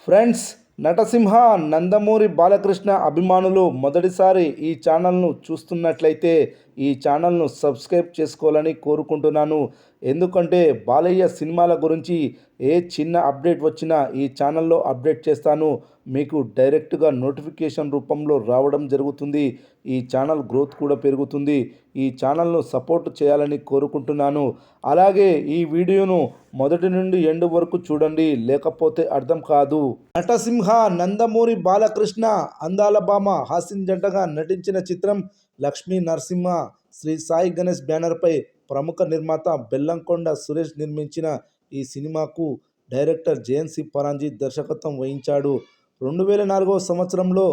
Friends, నటసింహ నందమూరి బాలకృష్ణ అభిమానులు మొదటిసారి ఈ ఛానల్ను చూస్తున్నట్లయితే ఈ ఛానల్ను సబ్స్క్రైబ్ చేసుకోవాలని కోరుకుంటున్నాను. ఎందుకంటే బాలయ్య సినిమాల గురించి ఏ చిన్న అప్డేట్ వచ్చినా ఈ ఛానల్లో అప్డేట్ చేస్తాను. మీకు డైరెక్ట్గా నోటిఫికేషన్ రూపంలో రావడం జరుగుతుంది. ఈ ఛానల్ గ్రోత్ కూడా పెరుగుతుంది. ఈ ఛానల్ను సపోర్ట్ చేయాలని కోరుకుంటున్నాను. అలాగే ఈ వీడియోను మొదటి నుండి ఎండ్ వరకు చూడండి, లేకపోతే అర్థం కాదు. నటసింహ నందమూరి బాలకృష్ణ అందాల భామ హాసిన్ జంటగా నటించిన చిత్రం లక్ష్మీ నరసింహ. శ్రీ సాయి గణేష్ బ్యానర్పై ప్రముఖ నిర్మాత బెల్లంకొండ సురేష్ నిర్మించిన ఈ సినిమాకు డైరెక్టర్ జేఎన్సీ పరాంజీ దర్శకత్వం వహించాడు. 2004 సంవత్సరంలో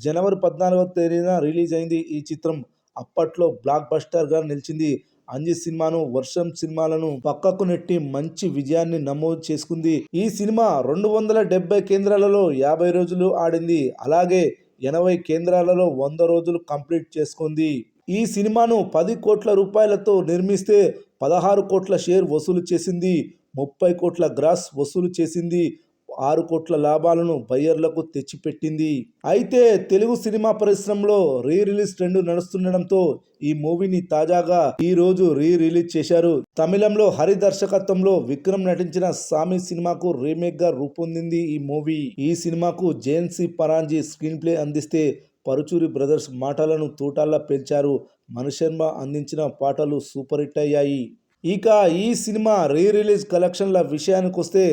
జనవరి 14వ తేదీన రిలీజ్ అయింది ఈ చిత్రం. అప్పట్లో బ్లాక్ బస్టర్గా నిలిచింది. అంజి సినిమాను, వర్షం సినిమాలను పక్కకు నెట్టి మంచి విజయాన్ని నమోదు చేసుకుంది. ఈ సినిమా 270 కేంద్రాలలో 50 రోజులు ఆడింది. అలాగే 80 కేంద్రాలలో 100 రోజులు కంప్లీట్ చేసుకుంది. ఈ సినిమాను 10 కోట్ల రూపాయలతో నిర్మిస్తే 16 కోట్ల షేర్ వసూలు చేసింది. 30 కోట్ల గ్రాస్ వసూలు చేసింది. 6 కోట్ల లాభాలను బయ్యర్లకు తెచ్చిపెట్టింది. అయితే తెలుగు సినిమా పరిశ్రమలో రీ రిలీజ్ ట్రెండ్ నడుస్తుండడంతో ఈ మూవీని తాజాగా ఈ రోజు రీ రిలీజ్ చేశారు. తమిళంలో హరి దర్శకత్వంలో విక్రమ్ నటించిన సామి సినిమాకు రీమేక్ గా రూపొందింది ఈ మూవీ. ఈ సినిమాకు జేఎన్సీ పరాంజీ స్క్రీన్ ప్లే అందిస్తే పరుచూరి బ్రదర్స్ మాటలను తూటాల్లా పెంచారు. మణిశర్మ అందించిన పాటలు సూపర్ హిట్ అయ్యాయి. ఇక ఈ సినిమా రీ రిలీజ్ కలెక్షన్ల విషయానికి వస్తే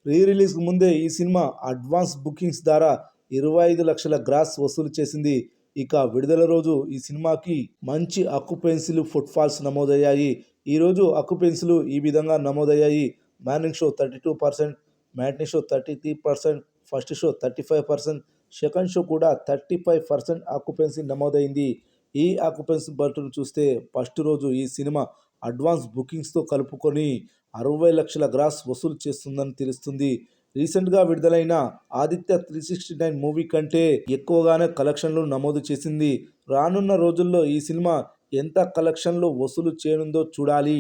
రీ రిలీజ్కు ముందే ఈ సినిమా అడ్వాన్స్ బుకింగ్స్ ద్వారా 25 లక్షల గ్రాస్ వసూలు చేసింది. ఇక విడుదల రోజు ఈ సినిమాకి మంచి అక్యుపెన్సీలు ఫుట్ఫాల్స్ నమోదయ్యాయి. ఈరోజు అక్యుపెన్సీలు ఈ విధంగా నమోదయ్యాయి. Morning show 32%, matinee show 33%, first show 35%, second show కూడా 35% ఆక్యుపెన్సీ నమోదైంది. ఈ ఆక్యుపెన్సీ బట్టును చూస్తే ఫస్ట్ రోజు ఈ సినిమా అడ్వాన్స్ బుకింగ్స్తో కలుపుకొని 60 లక్షల గ్రాస్ వసూలు చేస్తుందని తెలుస్తుంది. రీసెంట్గా విడుదలైన ఆదిత్య 369 మూవీ కంటే ఎక్కువగానే కలెక్షన్లు నమోదు చేసింది. రానున్న రోజుల్లో ఈ సినిమా ఎంత కలెక్షన్లు వసూలు చేయనుందో చూడాలి.